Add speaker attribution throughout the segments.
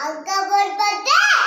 Speaker 1: बोल पता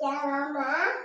Speaker 1: क्या नाम है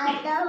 Speaker 1: आदम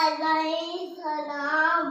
Speaker 1: अलैहिस्सलाम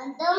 Speaker 1: आदम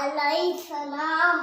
Speaker 1: अलैहिस्सलाम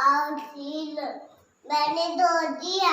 Speaker 1: आखिर मैंने दो दिया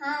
Speaker 1: हाँ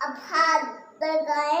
Speaker 1: अब हाथ लगाए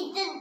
Speaker 1: इधर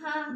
Speaker 1: हाँ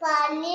Speaker 1: पानी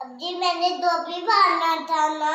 Speaker 1: अब जी मैंने दो भी बांधना था ना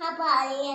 Speaker 1: हाँ पानी है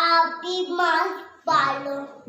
Speaker 1: आप भी मास्क पालो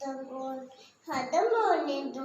Speaker 1: तो खत्म होने दो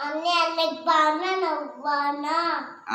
Speaker 1: हमने अलग पाना ना पाना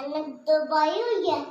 Speaker 1: अलग तो पाई हुई है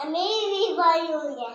Speaker 1: हमें भी पाई हुई है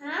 Speaker 1: हाँ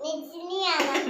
Speaker 1: नीचे नहीं आना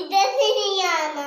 Speaker 1: इधर से नहीं आना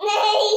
Speaker 1: नहीं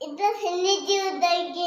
Speaker 1: इधर से नीचे उधर के